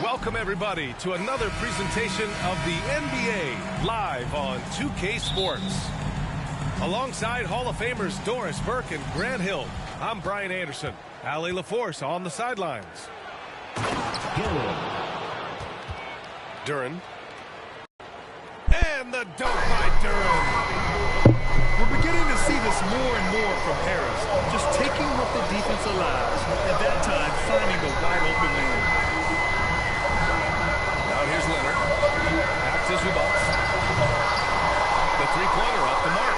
Welcome, everybody, to another presentation of the NBA live on 2K Sports. Alongside Hall of Famers Doris Burke and Grant Hill, I'm Brian Anderson. Allie LaForce on the sidelines. Duran. And the dunk by Duran. We're beginning to see this more and more from Harris. Just taking what the defense allows, at that time finding the wide open man. Now here's Leonard. Back to Zubac. The three-pointer off the mark.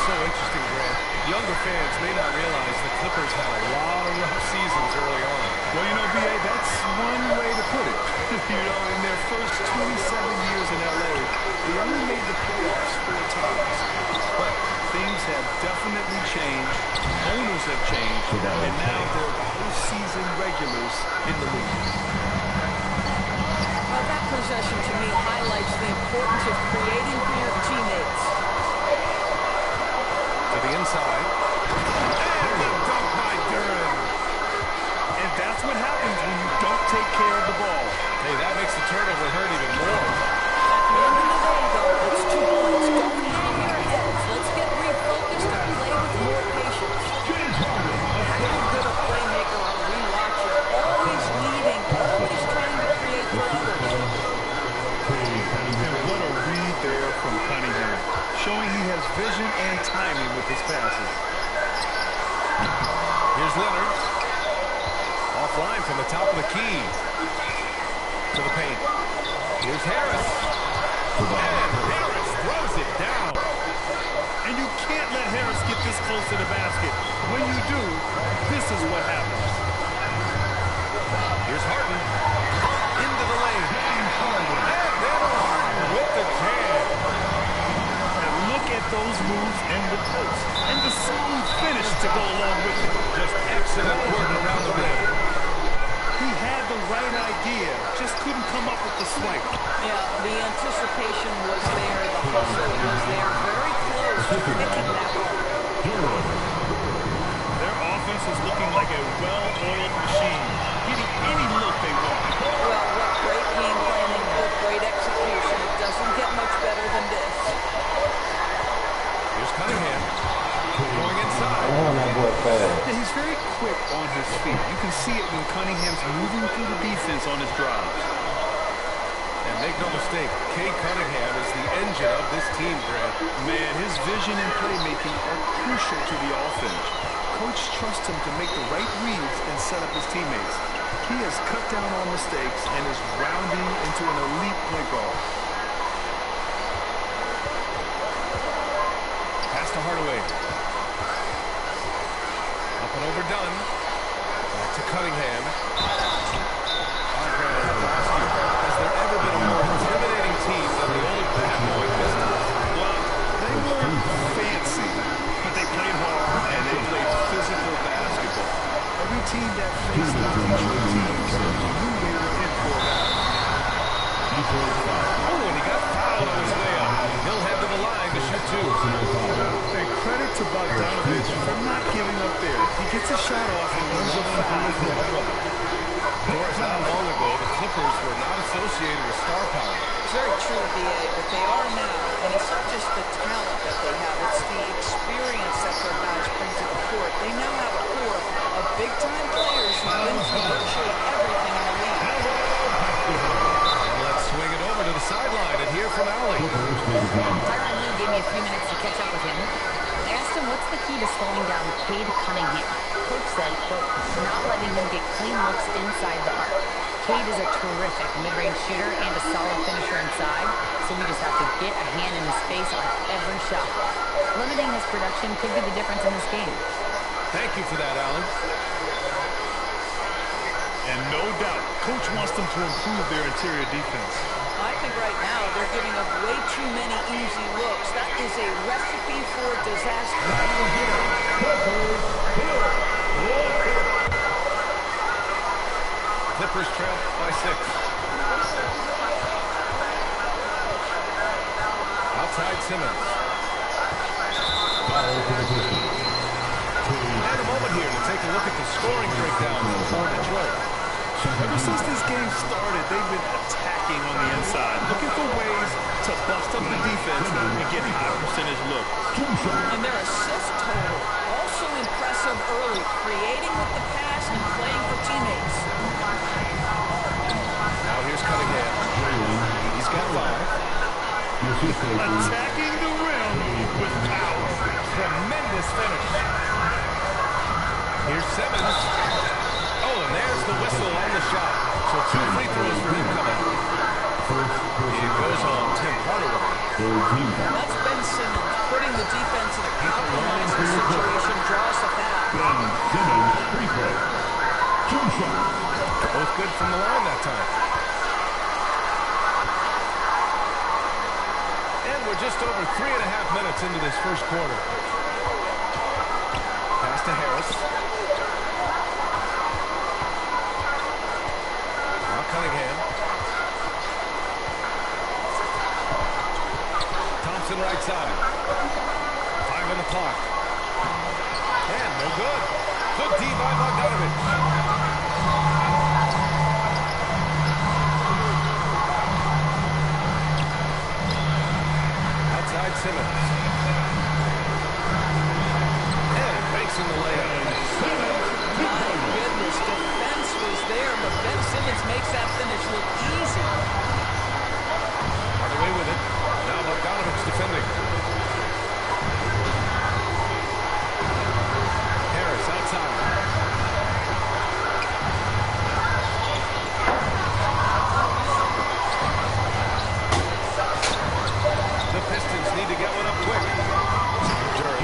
So interesting, Grant. Younger fans may not realize the Clippers had a lot of rough seasons early on. Well, you know, B.A., that's one way to put it. In their first 27 years in L.A., they only made the playoffs 4 times. But things have definitely changed. Owners have changed. And now they're postseason regulars in the league. Well, that possession to me highlights the importance of creating for your teammates. To the inside. And the dunk by Duran. And that's what happens when you don't take care of the ball. Hey, that makes the turnover hurt even more. At the end of the day, though, it's 2 points. Don't hang your heads. Let's get refocused and play with more patience. How good a playmaker are we watching? Always leading, always trying to create for others. And what a read there from Cunningham, showing he has vision and timing with his passes. Here's Leonard. Offline from the top of the key. To the paint. Here's Harris. And Harris throws it down. And you can't let Harris get this close to the basket. When you do, this is what happens. Here's Harden. Into the lane. And then with the jam. And look at those moves and the post. And the smooth finish to go along with it. Just excellent work around the rim. He had the right idea, just couldn't come up with the swipe. Yeah, the anticipation was there, the hustle was there, very close to picking that one. Their offense is looking like a well-oiled machine, getting any look they want. Well, what great game planning, what great execution. It doesn't get much better than this. Here's Cunningham. Going inside. Yeah, he's very quick on his feet. You can see it when Cunningham's moving through the defense on his drives. And make no mistake, Cade Cunningham is the engine of this team, Grant. Man, his vision and playmaking are crucial to the offense. Coach trusts him to make the right reads and set up his teammates. He has cut down on mistakes and is rounding into an elite point guard. Pass to Hardaway. Up and overdone. Back to Cunningham. Grant, I have to ask you, has there ever been a more intimidating team than the old Bad Boy Pistons? Well, they weren't fancy, but they played hard and they played physical basketball. Every team that faced the Detroit teams knew they were in for that. Oh, and he got fouled on his way up. He'll head to the line to shoot 2. And credit to Bogdanovich for not giving up there. He gets a shot off and runs up foul. Doris, not long ago, the Clippers were not associated with star power. It's very true, B.A., but they are now. And it's not just the talent that they have, it's the experience that their guys bring to the court. They now have a core of big-time players who win virtually everything in the league. And let's swing it over to the sideline and hear from Allie. Tyronn Lue gave me a few minutes to catch up with him. I asked him what's the key to slowing down Cade Cunningham. Coach said, quote, not letting him get clean looks inside the arc. Cade is a terrific mid-range shooter and a solid finisher inside, so we just have to get a hand in his face on every shot. Limiting his production could be the difference in this game. Thank you for that, Allen. And no doubt, Coach wants them to improve their interior defense. I think right now they're giving up way too many easy looks. That is a recipe for disaster. Clippers trail by 6. Outside Simmons. And a moment here to take a look at the scoring breakdown for Detroit. Ever since this game started, they've been attacking on the inside, looking for ways to bust up the defense and get high percentage looks. And their assist total, also impressive early, creating with the pass and playing for teammates. Now here's Cunningham. He's got 5. Attacking the rim with power. Tremendous finish. Here's Simmons. Oh, and there's the whistle on the shot. So 2 free throws for him coming. He goes on Tim Hardaway. That's Ben Simmons putting the defense in a compromising situation, draws the foul. Both good from the line that time. And we're just over 3.5 minutes into this first quarter. Pass to Harris. Now Cunningham. Thompson right side. 5 on the clock. And no good. Good D by Bogdanovich. Outside Simmons. And banks in the layup. My goodness, defense was there, but Ben Simmons makes that finish look easy. On the way with it. Now Bogdanovich defending. Harris outside. The Pistons need to get one up quick. Duran.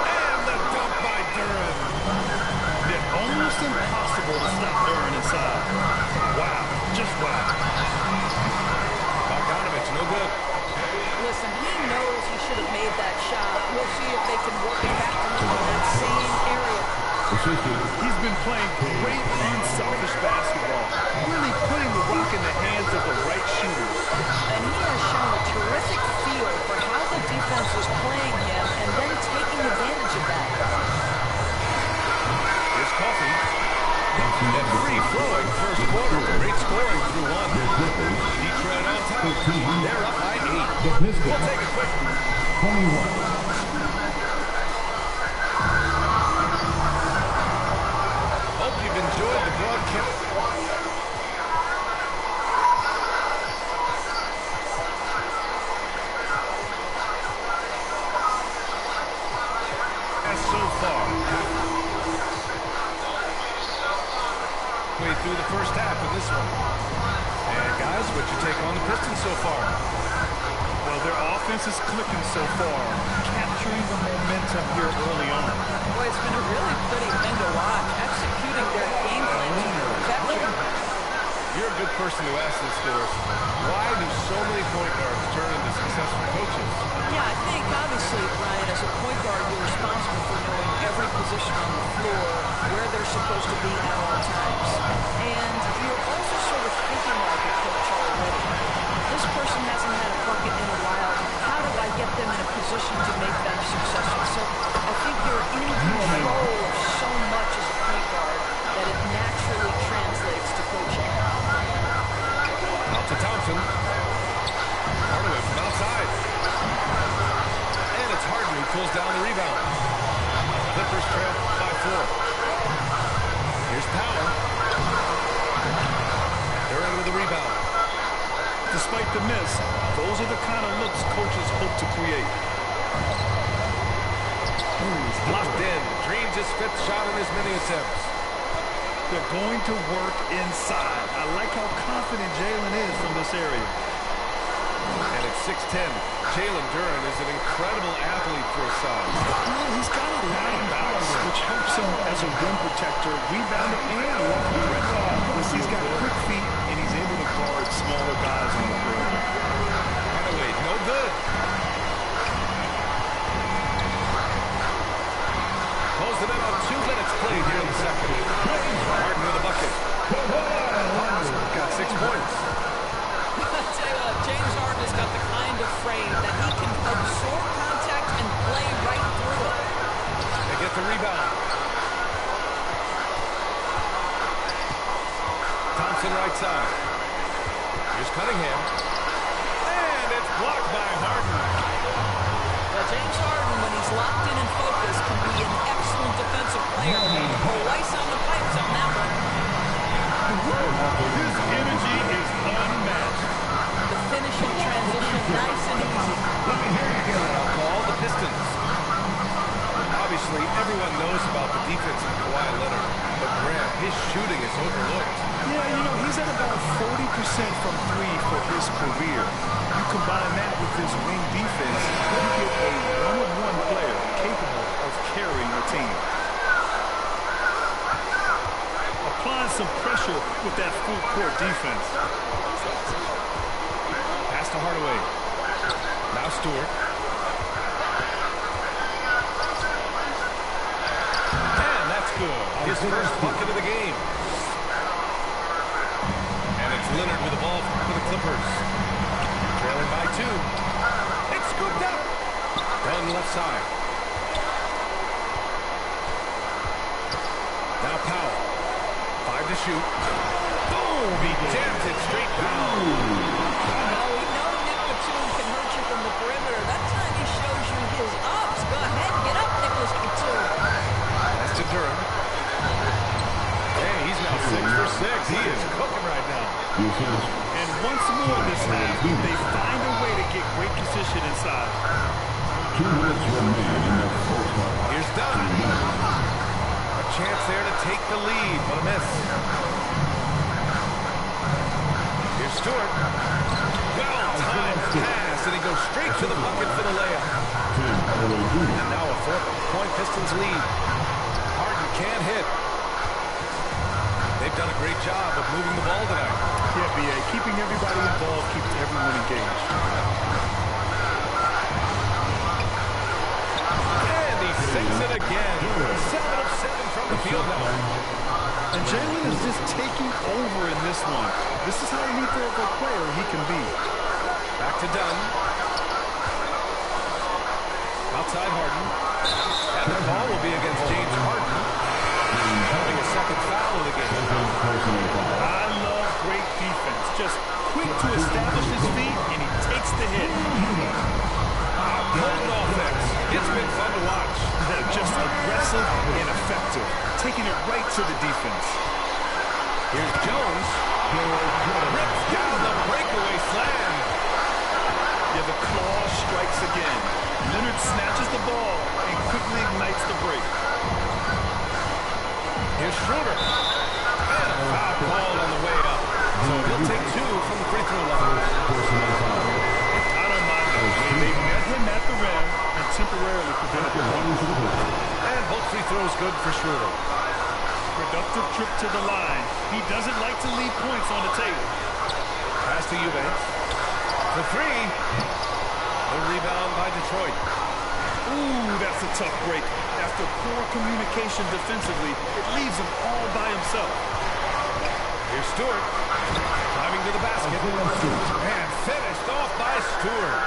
And the dunk by Duran. They're almost impossible to stop Duran inside. Wow, just wow. Bogdanovich, no good. Listen, he knows he should have made that shot. We'll see if they can work it back from that same area. He's been playing great unselfish basketball, really putting the rock in the hands of the right shooters. And he has shown a terrific feel for how the defense was playing him and then taking advantage of that. Here's Coffey. And free-flowing first quarter. Great scoring through 1. Detroit on top. They're up by 8. We'll take a quick. 21. Hope you've enjoyed the broadcast. So far. Way through the first half of this one. And guys, what'd you take on the Pistons so far? Well, their offense is clicking so far, capturing the momentum here early on. Boy, it's been a really pretty thing to watch, executing their game plan to perfection. You're a good person to ask this, Doris. Why do so many point guards turn into successful coaches? Yeah, I think, obviously, Brian, as a point guard, you're responsible for knowing every position on the floor, where they're supposed to be at all times. And you're also sort of thinking like a coach already. This person hasn't had a bucket in a while. How do I get them in a position to make them successful? So I think you're in control of so much as a point guard that it naturally translates to coaching. Out to Thompson. Hardaway from outside. And it's Harden who pulls down the rebound. Clippers trail by 4. Here's Powell. Duran with the rebound. Despite the miss, those are the kind of looks coaches hope to create. Locked in. Dreams his 5th shot in as many attempts. They're going to work inside. I like how confident Jalen is from this area. And at 6'10", Jalen Duran is an incredible athlete for his size. Well, he's got a lot of balance, which helps him as a rim protector, rebounder, and walk the rim. Plus, he's got quick feet, and he's able to guard smaller guys on the perimeter. Hardaway, no good. Close it in on 2 minutes played here in the second. Harden with a bucket. Harden's got 6 points. I tell you what, James Harden has got the kind of frame that he can absorb contact and play right through it. They get the rebound. side. Here's Cunningham. And it's blocked by Harden. Well, James Harden, when he's locked in and focused, can be an excellent defensive player. Rice on the pipes on that one. His energy is unmatched. The finish in transition, nice and easy. I'll call the Pistons. Obviously, everyone knows about the defense of Kawhi Leonard, but Grant, his shooting is overlooked. Yeah, you know, he's at about 40% from three for his career. You combine that with his wing defense, you get a one-on-one player capable of carrying a team. Applying some pressure with that full court defense. Pass to Hardaway. Now Stewart. And that's good. His first bucket of the game. And it's Leonard with the ball for the Clippers. Trailing by 2. It's scooped up. Dunn left side. Now Powell. 5 to shoot. Boom! He jams it straight down. Oh, we know Nick Batum can hurt you from the perimeter. That time he shows you his ups. Go ahead, get up, Nicholas Batum. That's to Durham. Hey, he's now 6 for 6. He is cooking right now. And once more this half, they find a way to get great position inside. 2 minutes remaining in the first half. Here's Dunn. A chance there to take the lead, but a miss. Here's Stewart. Well-timed pass, and he goes straight to the bucket for the layup. And now a 4-point Pistons lead. Harden can't hit. They've done a great job of moving the ball tonight. Yeah, B.A., keeping everybody involved keeps everyone engaged. And he sinks it again. 7 of 7 from the field now. And Jalen is just taking over in this one. This is how lethal of a player he can be. Back to Dunn. Outside Harden. And the ball will be against James Harden. Having a second foul of the game. I love great defense. Just quick to establish his feet, and he takes the hit. Golden offense. It's been fun to watch. They're just aggressive and effective, taking it right to the defense. Here's Jones. Rips down the breakaway slam. Yeah, the claw strikes again. Leonard snatches the ball and quickly ignites the break. Here's Schroeder. And a foul called on the way up. So he'll take 2 from the free throw line. I don't mind that. They met him at the rim and temporarily prevented the ball. And both free throws good for Schroeder. Productive trip to the line. He doesn't like to leave points on the table. Pass to Eubanks. For 3. The rebound by Detroit. Ooh, that's a tough break. After poor communication defensively, it leaves him all by himself. Here's Stewart. Driving to the basket. And finished off by Stewart.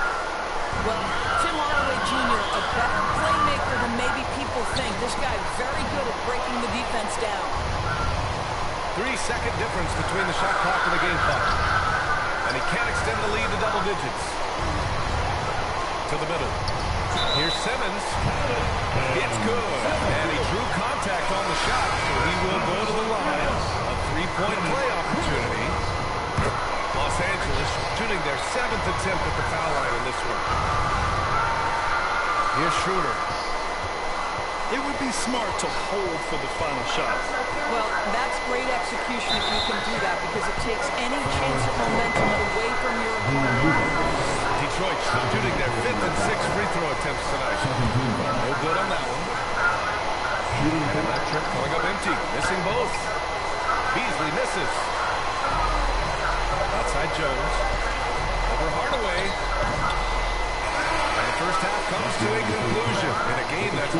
Well, Tim Hardaway Jr., a better playmaker than maybe people think. This guy very good at breaking the defense down. 3-second difference between the shot clock and the game clock. And he can't extend the lead to double digits. To the middle. Here's Simmons. It's good. And he drew contact on the shot, so he will go to the line. A 3-point play opportunity. Los Angeles shooting their 7th attempt at the foul line in this one. Here's Schroeder. It would be smart to hold for the final shot. Well, that's great execution if you can do that, because it takes any chance of momentum away from your opponent. Detroit shooting their 5th and 6th free throw attempts tonight. No good on that one. And that trip going up empty. Missing both. Beasley misses. Outside Jones. Over Hardaway. And the first half comes to a conclusion in a game that's...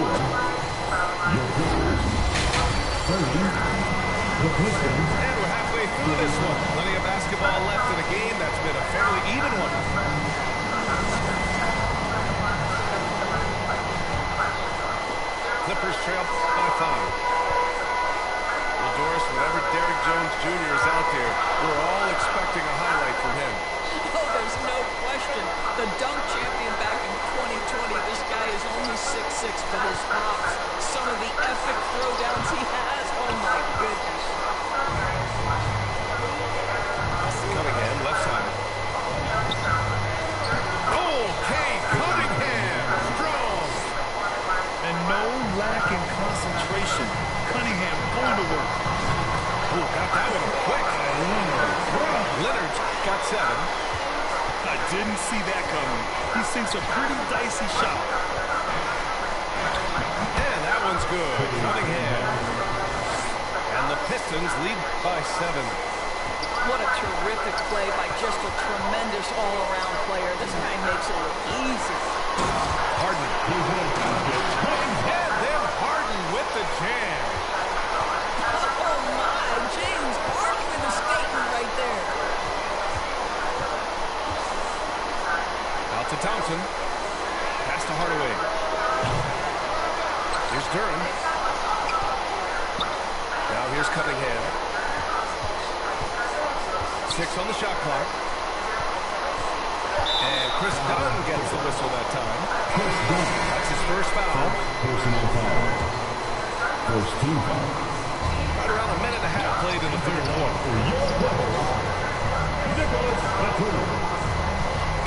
And we're halfway through this one. Plenty of basketball left in a game that's been a fairly even one. Clippers trail by 5. Well, Doris, whatever Derrick Jones Jr. is out there, we're all expecting a highlight from him. Oh, there's no question. The dunk champion back in 2020, this guy is only 6'6", but his hops, some of the epic throwdowns he has, oh my goodness. Cunningham, left side. Okay, Cunningham, strong. And no lack in concentration. Cunningham going to work. Oh, got that one quick. Leonard got 7. I didn't see that coming. He sinks a pretty dicey shot. And that one's good. Cunningham. And the Pistons lead by 7. What a terrific play by just a tremendous all-around player. This guy makes it look easy. Harden. And then Harden with the jam. Oh my, James Harden with a statement right there. Out to Thompson. Pass to Hardaway. Here's Duran. Now here's Cunningham. 6 on the shot clock. And Chris Dunn gets the whistle that time. That's his first foul. Personal foul. First team foul. Right around a minute and a half played in the third quarter.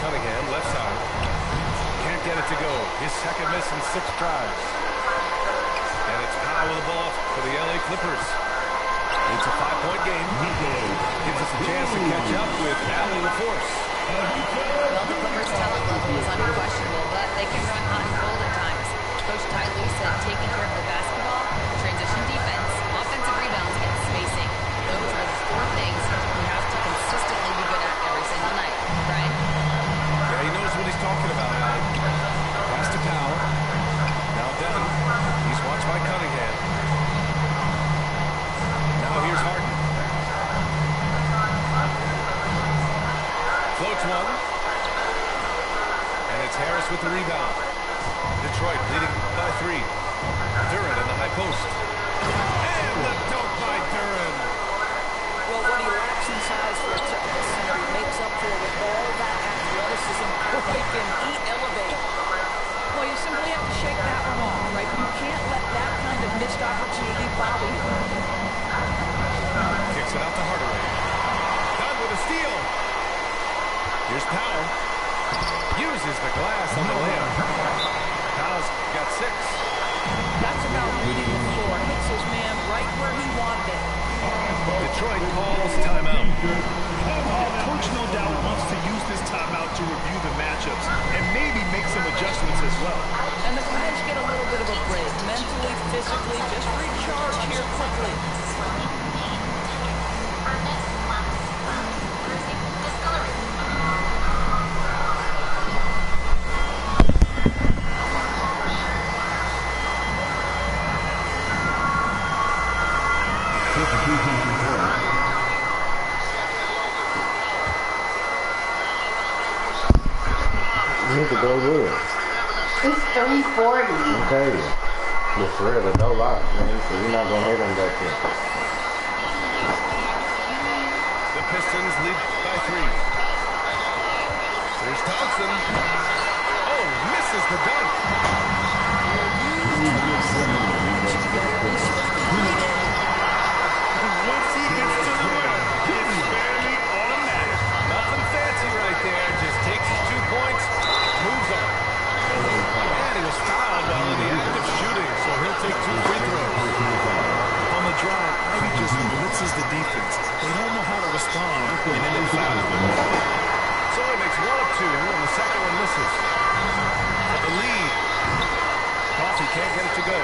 Cunningham, left side. Can't get it to go. His second miss in 6 tries. And it's Powell with the ball for the LA Clippers. It's a 5-point game. Gives us a chance to catch up with Allie LaForce. Well, the Clippers' talent level is unquestionable, but they can run hot and cold at times. Coach Ty Lue said taking care of the basketball, transition defense, offensive rebounds, and spacing. Those are the 4 things we have to consistently be good at every single night. Right? Yeah, he knows what he's talking about, Allie. Pass to Powell. Now Devin. He's watched by Cunningham. Now here's Harden. Floats one. And it's Harris with the rebound. Detroit leading by 3. Duran in the high post. And the dunk by Duran. Well, what he lacks in size for a typical center, he makes up for with all that athleticism. Boy, can he elevate. Well, you simply have to shake that one off, right? You can't let that kind of missed opportunity bother you. Kicks it out to Hardaway. Dunn with a steal. Here's Powell. Uses the glass on the layup. Powell's got 6. That's about reading the floor. Hits his man right where he wanted it. Detroit calls timeout. Coach no doubt wants to use this timeout to review the matchups and maybe make some adjustments as well. And the guys get a little bit of a break. Mentally, physically, just recharge here quickly. You need to go good. It's 340. Okay. But for real, no lie, man. So you're not going to hit them back there. The Pistons lead by 3. There's Thompson. Oh, misses the dunk. Once he gets to the rim, it's fairly automatic. Nothing fancy right there. Just takes his 2 points, moves on. And he was fouled while in the act of shooting, so he'll take 2 free throws. On the drive, Ivy just blitzes the defense. They don't know how to respond, and then they foul. So he makes 1 of 2, and the second one misses. For the lead. Coffee can't get it to go.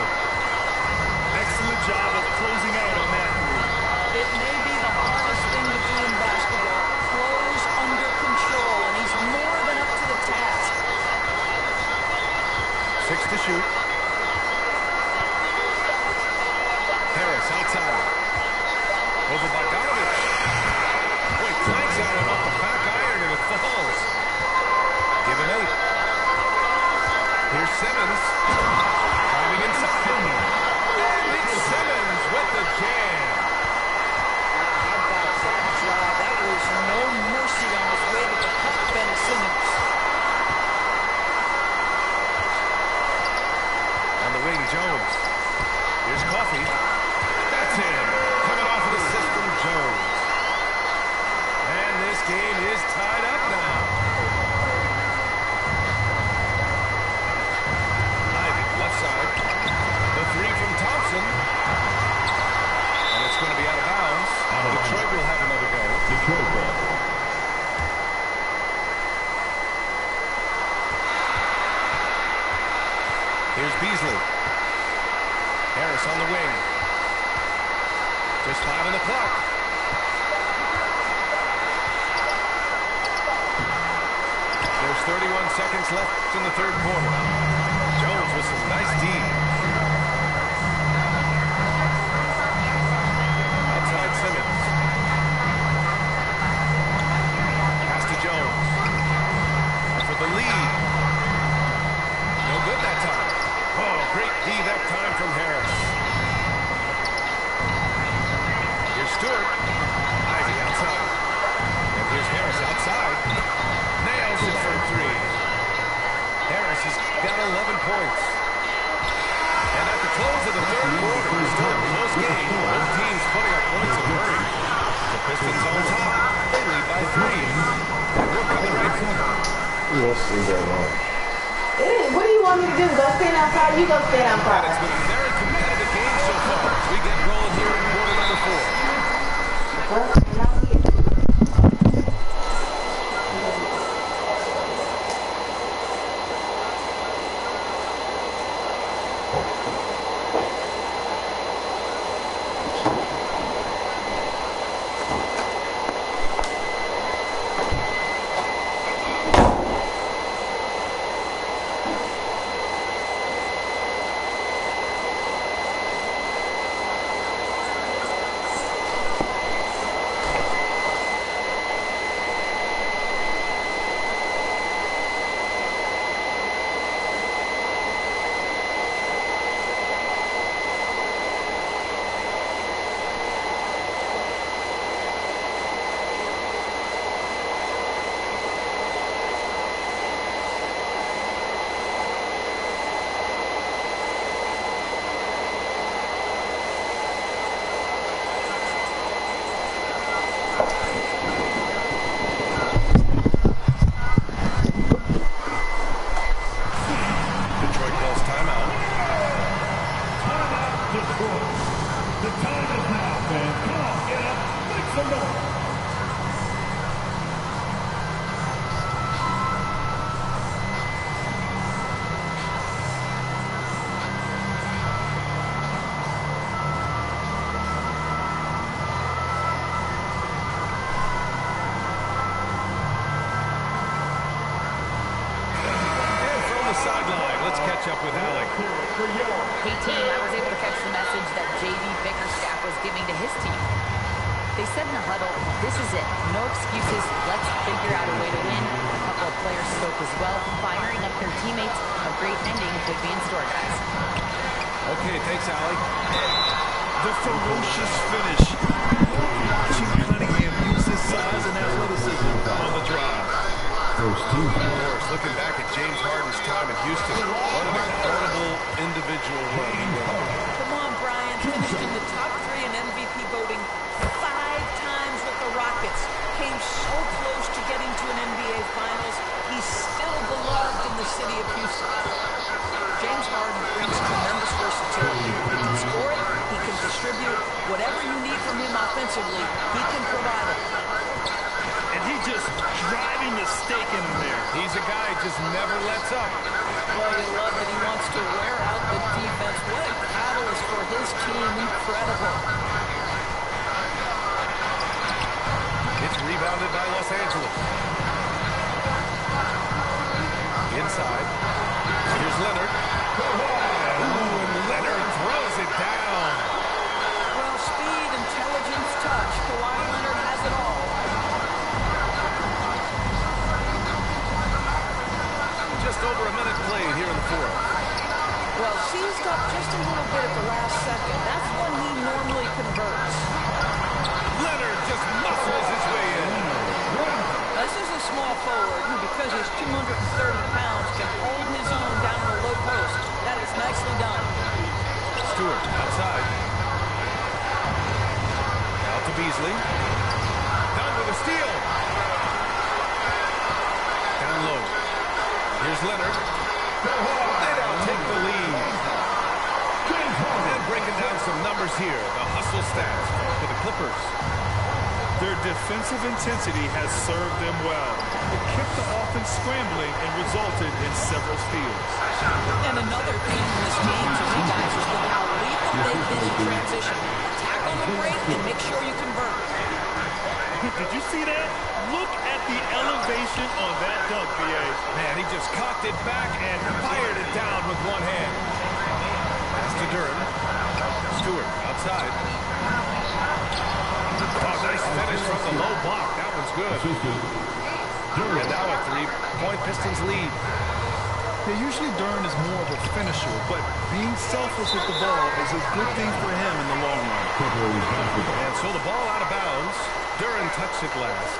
Excellent job of closing out on that three. It may be the hardest thing to do in basketball. Close under control, and he's more than up to the task. 6 to shoot. Harris outside. Over Bogdanovich. Boy, clanks at him off the back iron, and it falls. Give him 8. Here's Simmons. Driving inside. And it's Simmons with the jam. Here's Beasley. Harris on the wing. Just 5 on the clock. There's 31 seconds left in the third quarter. Jones with some nice D. Outside Simmons. Pass to Jones. For the lead. No good that time. Oh, great D that time from Harris. Here's Stewart. Ivy outside. And here's Harris outside. Nails it for 3. Harris has got 11 points. And at the close of the third quarter, still a close game. Both teams putting up points in a hurry. The Pistons on top. They lead by 3. We're coming right back. Let's see that one. What do you want me to do? Go stand outside? You go stand outside. It's been a very competitive game so far as we get rolling here in quarter number 4. Sideline. Let's catch up with Alec. Hey team, I was able to catch the message that J.V. Bickerstaff was giving to his team. They said in the huddle, this is it. No excuses. Let's figure out a way to win. A couple of players spoke as well, firing up their teammates. A great ending could be in store, guys. Okay, thanks, Alec. The ferocious finish. Watching Cunningham use his size and athleticism on the drive. First team. Of course, looking back at James Harden's time in Houston, what an incredible individual run he went on. Come on, Brian. Finished in the top 3 in MVP voting 5 times with the Rockets. Came so close to getting to an NBA Finals. He's still beloved in the city of Houston. James Harden brings tremendous versatility. He can score it. He can distribute. Whatever you need from him offensively, he can provide it. And he just driving the stake in him there. He's a guy who just never lets up. Well, you love that he wants to wear out the defense. What a catalyst for his team. Incredible. It's rebounded by Los Angeles. Inside. Here's Leonard. Oh, and Leonard throws it down. Well, speed, intelligence, touch. Kawhi Leonard has it all. Just over a minute played here in the fourth. Well, seized up just a little bit at the last second. That's when he normally converts. Leonard just muscles his way in. This is a small forward who, because he's 230 pounds, can hold his own down in the low post. That is nicely done. Stewart outside. Out to Beasley. Down with a steal. Down low. Here's Leonard. They don't take the lead. And breaking down some numbers here. The hustle stats for the Clippers. Their defensive intensity has served them well. It kept the offense scrambling and resulted in several steals. And another thing in this game to me, guys, is look how lethal they've been in transition. Attack on the break and make sure you convert. Did you see that? Look at the elevation on that dunk, B.A. Man, he just cocked it back and fired it down with one hand. Pass to Duran. Stewart outside. Oh, nice finish from the low block. That one's good. And now a three-point Pistons lead. Yeah, usually Duran is more of a finisher, but being selfless with the ball is a good thing for him in the long run. And so the ball out of bounds. Duran touched it last.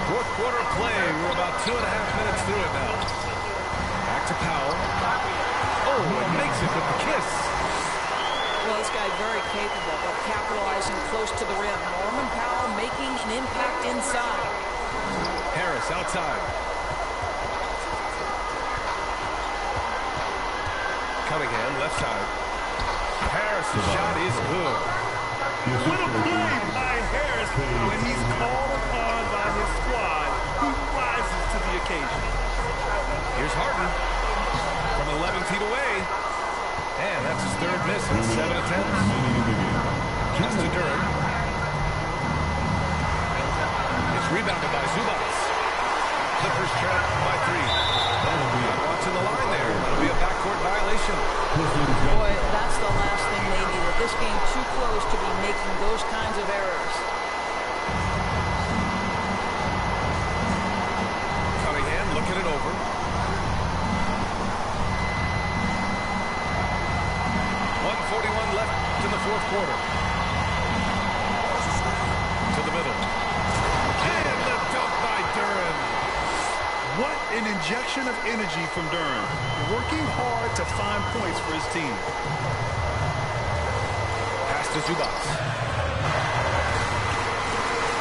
Fourth quarter play. We're about 2.5 minutes through it now. Back to Powell. Oh, and makes it with the kiss. Well, this guy's very capable of capitalizing close to the rim. Norman Powell making an impact inside. Harris outside. Cunningham left side. Harris' shot is good. What a play by Harris. When he's called upon by his squad, he rises to the occasion. Here's Harden from 11 feet away. And that's his third miss in 7 attempts. Pass to Duran. It's rebounded by Zubats. Clippers track by 3. Watching the line there. That'll be a backcourt violation. Boy, that's the last thing they needed. This game too close to be making those kinds of errors. Cunningham looking it over. .41 left in the fourth quarter. To the middle. And the dunk by Duran. What an injection of energy from Duran. Working hard to find points for his team. Pass to Zubats.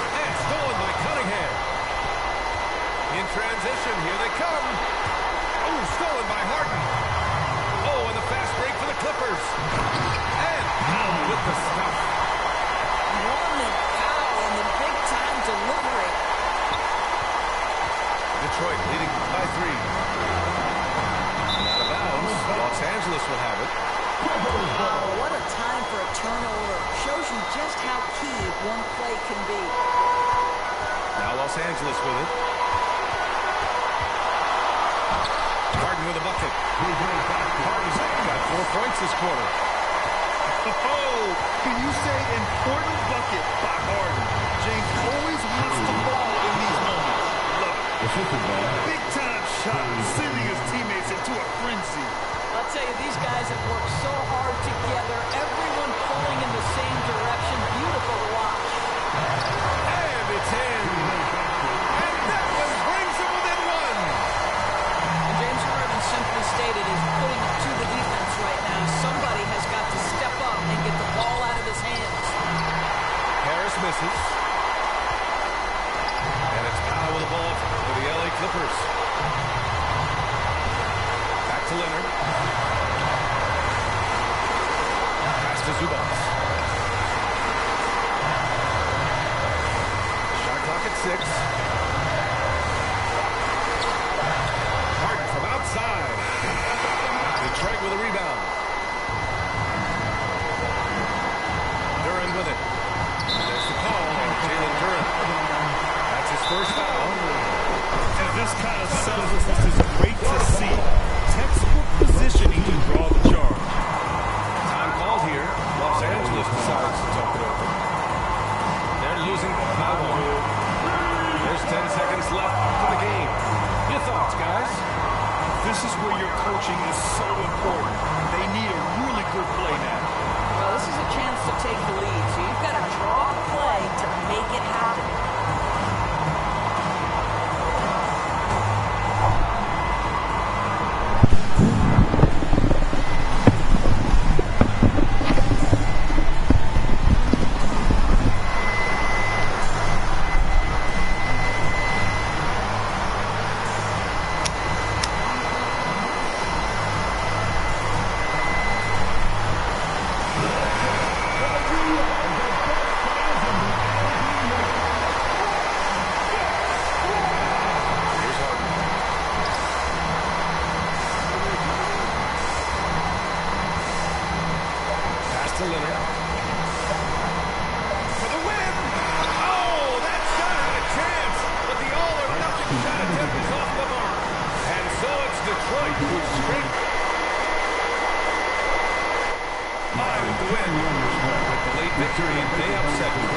And stolen by Cunningham. In transition, here they come. Oh, stolen by Harden. Oh, and the fast break for the Clippers. And Powell with the stuff. Norman Powell in the big-time delivery. Detroit leading by 3. Out of bounds. Los Angeles will have it. Oh, what a time for a turnover. Shows you just how key one play can be. Now Los Angeles with it. Harden with a bucket. Harden's got 4 points this quarter. Oh, can you say important bucket by Harden? James always wants the ball in these moments. Love it. Big time shot, sending his teammates into a frenzy. I'll tell you, these guys have worked so hard together. Everyone pulling in the same direction. Beautiful to watch. And it's in. And that one brings them within 1. And James Harden simply stated is putting it to the defense right now. Somebody has got to step up and get the ball out of his hands. Harris misses. And it's Powell with the ball for the LA Clippers. Back to Leonard. Pass to Zubats. Shot clock at 6. Harden from outside. Detroit with a rebound. Duran with it. There's the call on Jalen Duran. That's his first foul. And this kind of selflessness is great to see. Textbook positioning to draw the charge. Time called here. Los Angeles decides to talk it over. They're losing by 1. they upset